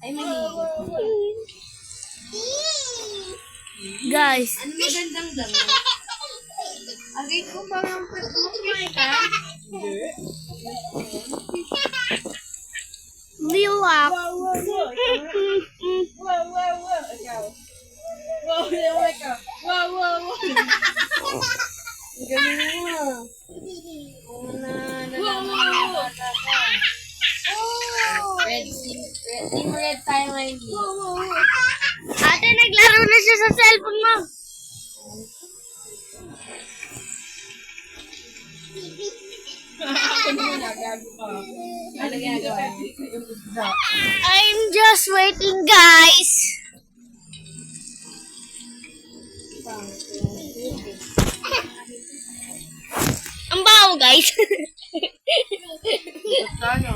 Ay, maligo. Guys, Ano magandang damit? Agay ko ba ang kumain ka? liwak. Galing mo. Red tayo ngayon. Ate, naglaro na siya sa cellphone mo. Ano ginagawa? I'm just waiting, guys. Ang baho, guys. Ano?